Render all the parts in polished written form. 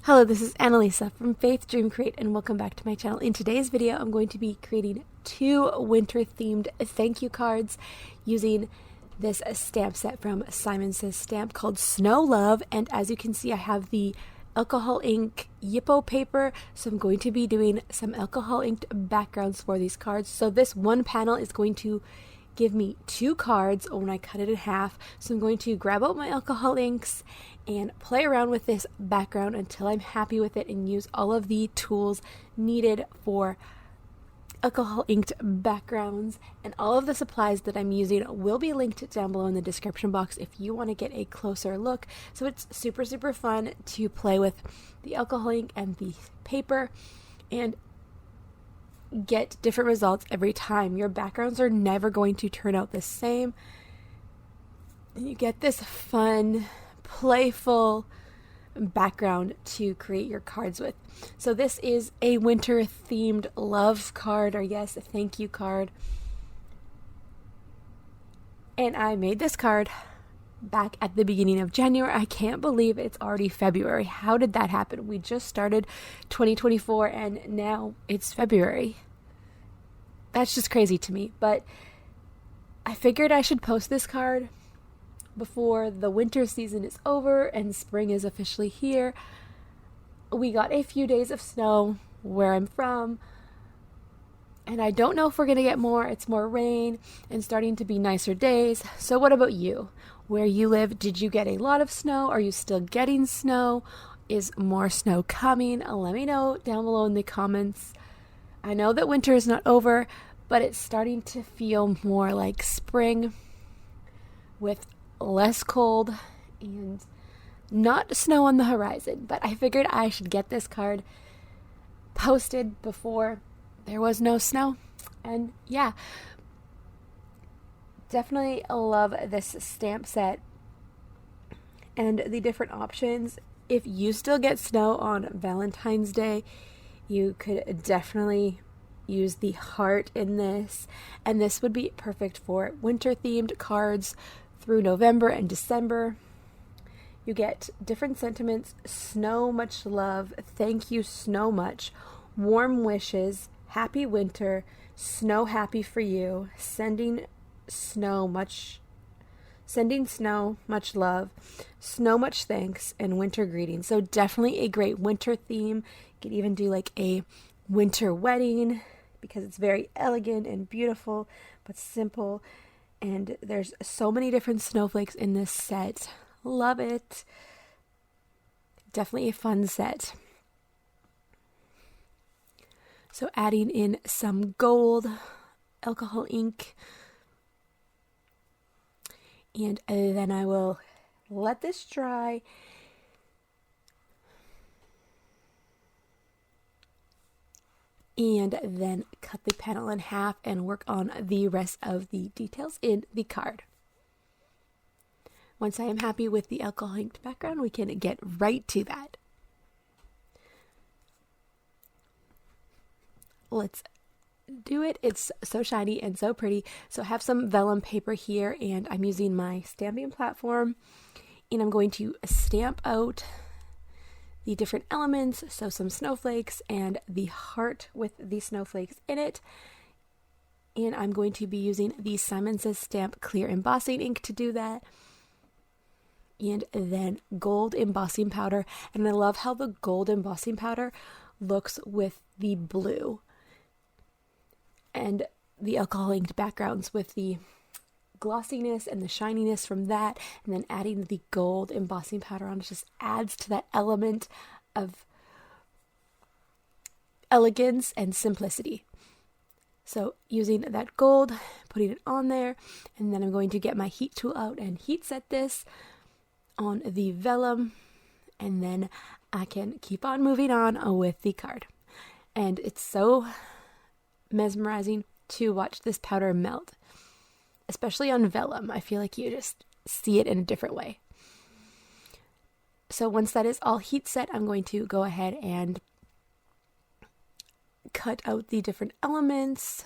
Hello, this is Annalisa from Faith Dream Create, and welcome back to my channel. In today's video, I'm going to be creating two winter-themed thank you cards using this stamp set from Simon Says Stamp called Snow Love. And as you can see, I have the alcohol ink Yippo paper, so I'm going to be doing some alcohol inked backgrounds for these cards. So this one panel is going to give me two cards when I cut it in half. So I'm going to grab out my alcohol inks and play around with this background until I'm happy with it and use all of the tools needed for alcohol inked backgrounds. And all of the supplies that I'm using will be linked down below in the description box if you want to get a closer look. So it's super fun to play with the alcohol ink and the paper and get different results every time. Your backgrounds are never going to turn out the same. And you get this fun, playful background to create your cards with. So this is a winter themed love card, or yes, a thank you card. And I made this card back at the beginning of January. I can't believe it's already February. How did that happen? We just started 2024 and now it's February. That's just crazy to me. But I figured I should post this card before the winter season is over and spring is officially here. We got a few days of snow where I'm from, and I don't know if we're going to get more. It's more rain and starting to be nicer days. So what about you? Where you live, did you get a lot of snow? Are you still getting snow? Is more snow coming? Let me know down below in the comments. I know that winter is not over, but it's starting to feel more like spring with less cold and not snow on the horizon. But I figured I should get this card posted before there was no snow. And yeah, definitely love this stamp set and the different options. If you still get snow on Valentine's Day, you could definitely use the heart in this, and this would be perfect for winter themed cards through November and December. You get different sentiments: snow, much love, thank you, snow much, warm wishes, happy winter, snow, happy for you, sending snow, much love, snow, much thanks, and winter greetings. So definitely a great winter theme. You could even do like a winter wedding because it's very elegant and beautiful but simple. And there's so many different snowflakes in this set. Love it. Definitely a fun set. So adding in some gold alcohol ink. And then I will let this dry. And then cut the panel in half and work on the rest of the details in the card. Once I am happy with the alcohol inked background, we can get right to that. Let's do it. It's so shiny and so pretty. So I have some vellum paper here, and I'm using my stamping platform, and I'm going to stamp out the different elements, so some snowflakes and the heart with the snowflakes in it. And I'm going to be using the Simon Says Stamp clear embossing ink to do that. And then gold embossing powder. And I love how the gold embossing powder looks with the blue and the alcohol inked backgrounds with the glossiness and the shininess from that, and then adding the gold embossing powder on just adds to that element of elegance and simplicity. So using that gold, putting it on there, and then I'm going to get my heat tool out and heat set this on the vellum, and then I can keep on moving on with the card. And it's so mesmerizing to watch this powder melt, especially on vellum. I feel like you just see it in a different way. So once that is all heat set, I'm going to go ahead and cut out the different elements.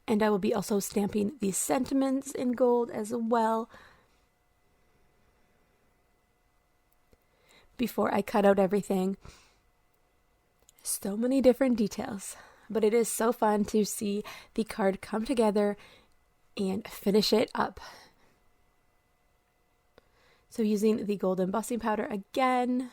And I will be also stamping these sentiments in gold as well. before I cut out everything. So many different details, but it is so fun to see the card come together and finish it up. So using the gold embossing powder again.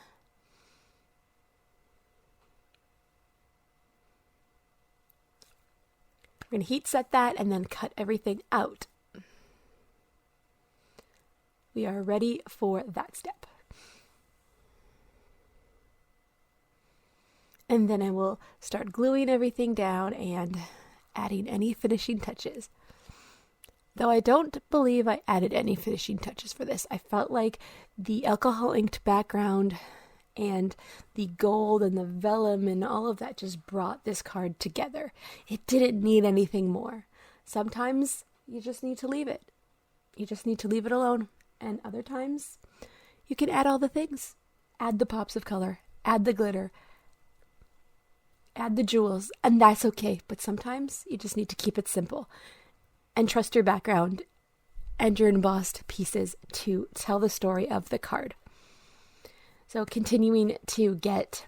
We're going to heat set that and then cut everything out. We are ready for that step. And then I will start gluing everything down and adding any finishing touches. Though I don't believe I added any finishing touches for this. I felt like the alcohol inked background and the gold and the vellum and all of that just brought this card together. It didn't need anything more. Sometimes you just need to leave it. You just need to leave it alone. And other times you can add all the things. Add the pops of color, add the glitter, add the jewels, and that's okay. But sometimes you just need to keep it simple and trust your background and your embossed pieces to tell the story of the card. So continuing to get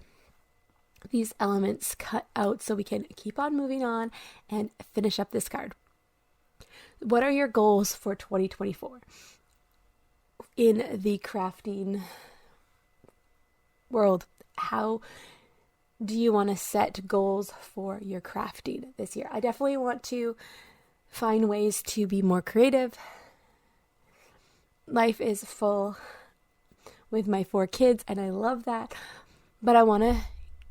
these elements cut out so we can keep on moving on and finish up this card. What are your goals for 2024 in the crafting world? How do you want to set goals for your crafting this year? I definitely want to find ways to be more creative. Life is full with my 4 kids, and I love that, but I want to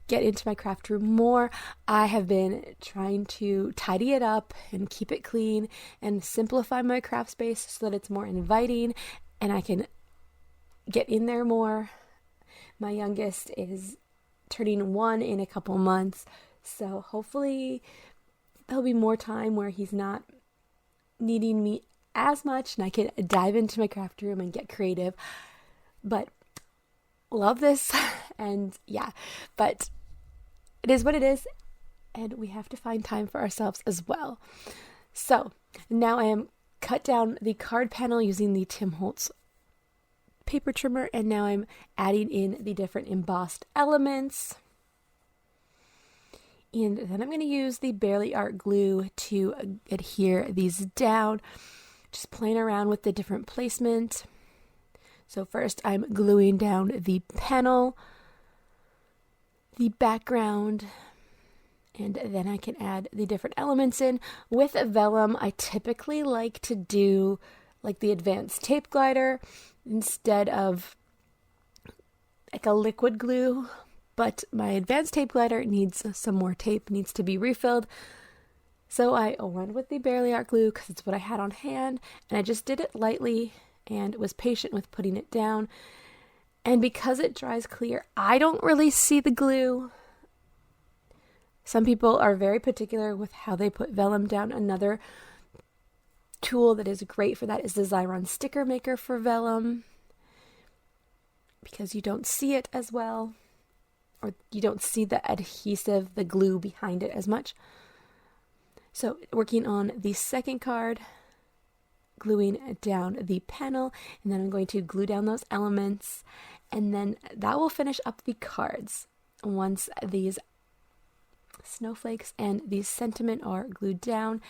get into my craft room more. I have been trying to tidy it up and keep it clean and simplify my craft space so that it's more inviting and I can get in there more. My youngest is turning 1 in a couple months, so hopefully there'll be more time where he's not needing me as much and I can dive into my craft room and get creative. But love this, and yeah, but it is what it is, and we have to find time for ourselves as well. So now I am cut down the card panel using the Tim Holtz paper trimmer, and now I'm adding in the different embossed elements. And then I'm going to use the Bearly Art glue to adhere these down, just playing around with the different placement. So first I'm gluing down the panel, the background, and then I can add the different elements in. With vellum, I typically like to do like the advanced tape glider instead of like a liquid glue, but my advanced tape glider needs some more tape, needs to be refilled. So I went with the Bearly Art glue because it's what I had on hand, and I just did it lightly and was patient with putting it down. And because it dries clear, I don't really see the glue. Some people are very particular with how they put vellum down. Another tool that is great for that is the Xyron Sticker Maker for vellum, because you don't see it as well, or you don't see the adhesive, the glue behind it as much. So working on the second card, gluing down the panel, and then I'm going to glue down those elements, and then that will finish up the cards once these snowflakes and the sentiment are glued down.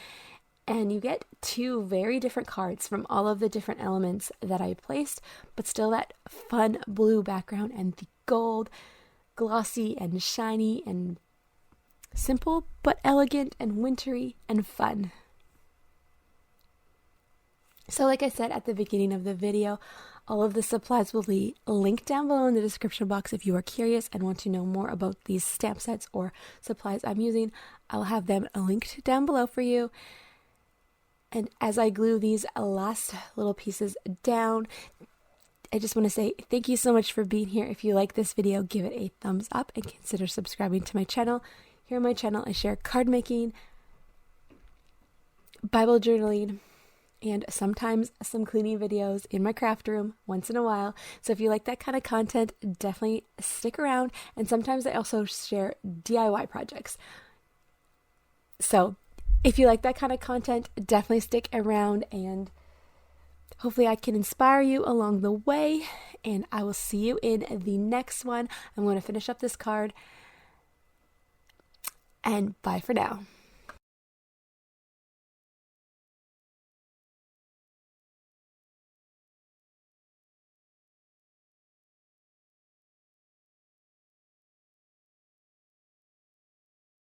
And you get 2 very different cards from all of the different elements that I placed, but still that fun blue background and the gold, glossy and shiny and simple but elegant and wintry and fun. So like I said at the beginning of the video, all of the supplies will be linked down below in the description box if you are curious and want to know more about these stamp sets or supplies I'm using. I'll have them linked down below for you. And as I glue these last little pieces down, I just want to say thank you so much for being here. If you like this video, give it a thumbs up and consider subscribing to my channel. Here on my channel, I share card making, Bible journaling, and sometimes some cleaning videos in my craft room once in a while. So if you like that kind of content, definitely stick around. And sometimes I also share DIY projects. So if you like that kind of content, definitely stick around, and Hopefully I can inspire you along the way, and I will see you in the next one. I'm going to finish up this card, and bye for now.